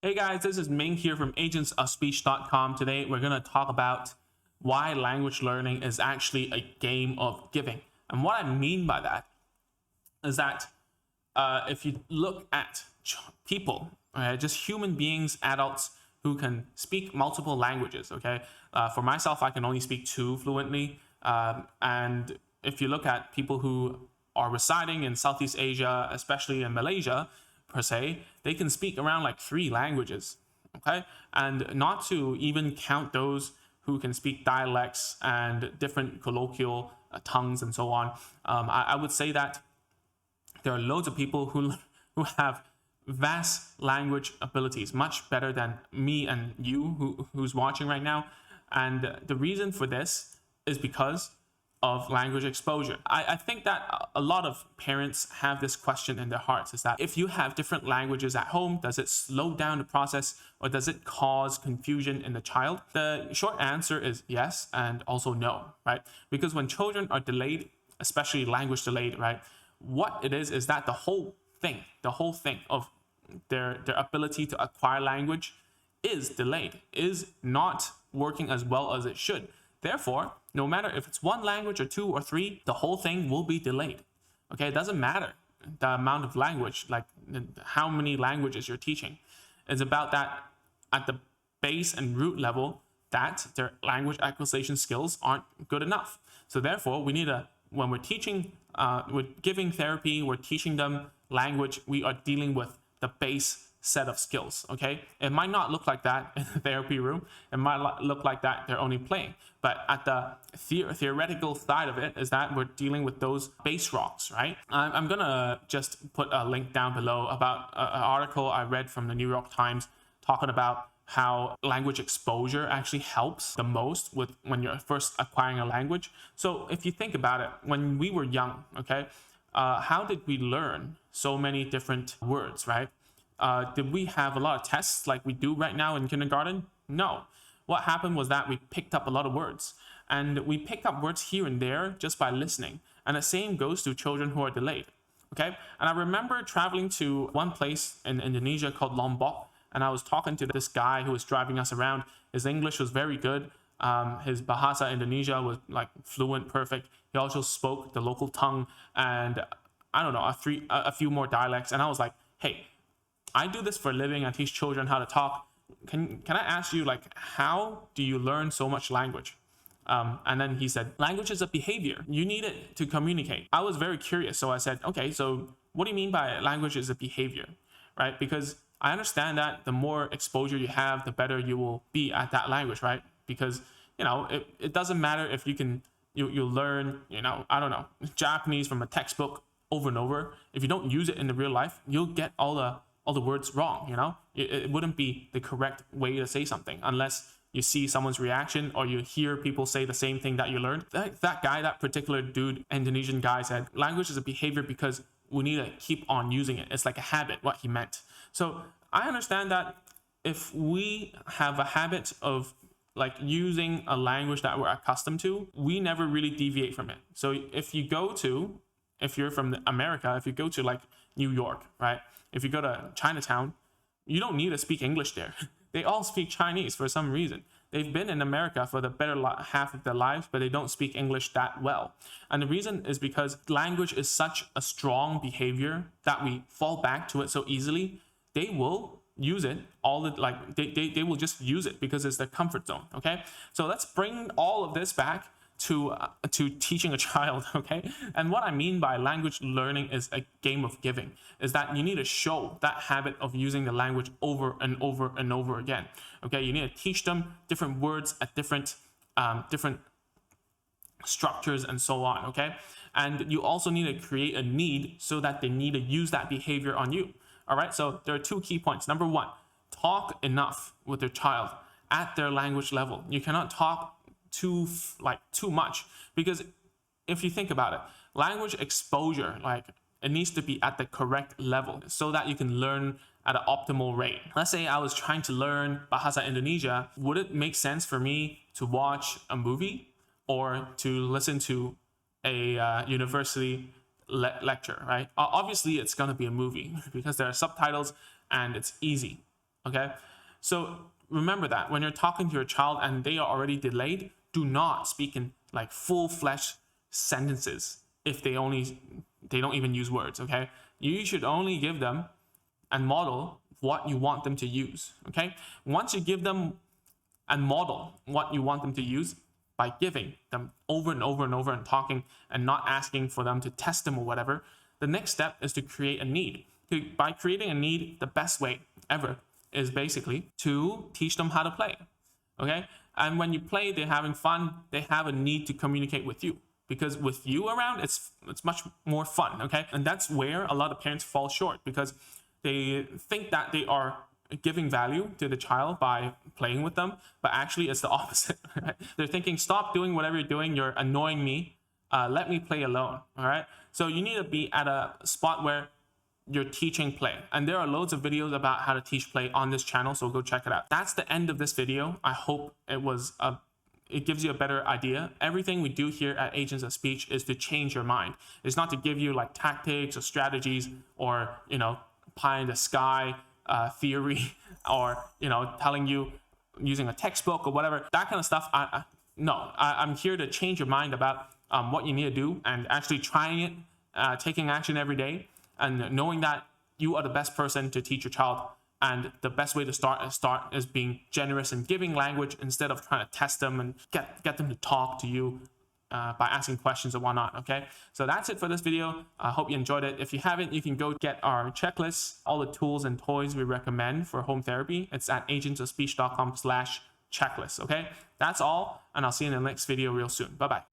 Hey guys, this is Ming here from agentsofspeech.com. Today we're going to talk about why language learning is actually a game of giving. And what I mean by that is that if you look at people, just human beings, adults who can speak multiple languages, okay? For myself, I can only speak two fluently. And if you look at people who are residing in Southeast Asia, especially in Malaysia, per se, they can speak around like three languages, okay? And not to even count those who can speak dialects and different colloquial tongues and so on. I would say that there are loads of people who have vast language abilities, much better than me and you who's watching right now. And the reason for this is because of language exposure. I think that a lot of parents have this question in their hearts, is that if you have different languages at home, does it slow down the process or does it cause confusion in the child? The short answer is yes and also no, right? Because when children are delayed, especially language delayed, right, what it is that the whole thing of their ability to acquire language is delayed, is not working as well as it should. Therefore, no matter if it's one language or two or three, the whole thing will be delayed. Okay, it doesn't matter the amount of language, like how many languages you're teaching. It's about that at the base and root level that their language acquisition skills aren't good enough. So therefore, we need to, when we're teaching, we're giving therapy, we're teaching them language, we are dealing with the base set of skills. Okay, it might not look like that in the therapy room, it might look like that they're only playing, but at the theoretical side of it is that we're dealing with those base rocks, right? I'm gonna just put a link down below about an article I read from the New York Times talking about how language exposure actually helps the most with when you're first acquiring a language. So if you think about it, when we were young, okay, how did we learn so many different words, right? Did we have a lot of tests like we do right now in kindergarten? No. What happened was that we picked up a lot of words, and we pick up words here and there just by listening. And the same goes to children who are delayed. Okay. And I remember traveling to one place in Indonesia called Lombok, and I was talking to this guy who was driving us around. His English was very good. His Bahasa Indonesia was like fluent, perfect. He also spoke the local tongue and I don't know, a few more dialects. And I was like, hey, I do this for a living. I teach children how to talk. Can I ask you, like, how do you learn so much language? And then he said, language is a behavior. You need it to communicate. I was very curious. So I said, okay, so what do you mean by language is a behavior, right? Because I understand that the more exposure you have, the better you will be at that language, right? Because, it doesn't matter if you learn, I don't know, Japanese from a textbook over and over. If you don't use it in the real life, you'll get all the words wrong. It wouldn't be the correct way to say something unless you see someone's reaction or you hear people say the same thing that you learned. That guy, that particular dude, Indonesian guy, said language is a behavior because we need to keep on using it. It's like a habit, what he meant. So I understand that if we have a habit of like using a language that we're accustomed to, we never really deviate from it. So if you're from America, if you go to like New York, right? If you go to Chinatown, you don't need to speak English there. They all speak Chinese for some reason. They've been in America for the better half of their lives, but they don't speak English that well. And the reason is because language is such a strong behavior that we fall back to it so easily. They will use it all the like they will just use it because it's their comfort zone. Okay, so let's bring all of this back to teaching a child. Okay, and what I mean by language learning is a game of giving, is that you need to show that habit of using the language over and over and over again. Okay, you need to teach them different words at different structures and so on. Okay, and you also need to create a need so that they need to use that behavior on you. All right, so there are two key points. Number one, talk enough with your child at their language level. You cannot talk too much, because if you think about it, language exposure, like, it needs to be at the correct level so that you can learn at an optimal rate. Let's say I was trying to learn Bahasa Indonesia. Would it make sense for me to watch a movie or to listen to a university lecture, right? Obviously, it's going to be a movie because there are subtitles and it's easy. Okay, so remember that when you're talking to your child and they are already delayed, do not speak in like full-fledged sentences if they don't even use words. Okay, you should only give them and model what you want them to use. Okay, once you give them and model what you want them to use by giving them over and over and over and talking and not asking for them to test them or whatever, the next step is to create a need. By creating a need, the best way ever is basically to teach them how to play. Okay, and when you play, they're having fun, they have a need to communicate with you, because with you around, it's much more fun. Okay, and that's where a lot of parents fall short, because they think that they are giving value to the child by playing with them, but actually it's the opposite. Right? They're thinking, stop doing whatever you're doing, you're annoying me, let me play alone. All right, so you need to be at a spot where you're teaching play, and there are loads of videos about how to teach play on this channel, so go check it out. That's the end of this video. I hope it gives you a better idea. Everything we do here at Agents of Speech is to change your mind. It's not to give you like tactics or strategies or, pie in the sky theory, or telling you using a textbook or whatever, that kind of stuff. I'm here to change your mind about what you need to do, and actually trying it, taking action every day, and knowing that you are the best person to teach your child. And the best way to start is being generous and giving language instead of trying to test them and get them to talk to you by asking questions and whatnot. Okay, so that's it for this video. I hope you enjoyed it. If you haven't, you can go get our checklist, all the tools and toys we recommend for home therapy. It's at agentsofspeech.com/checklist. Okay, that's all, and I'll see you in the next video real soon. Bye bye.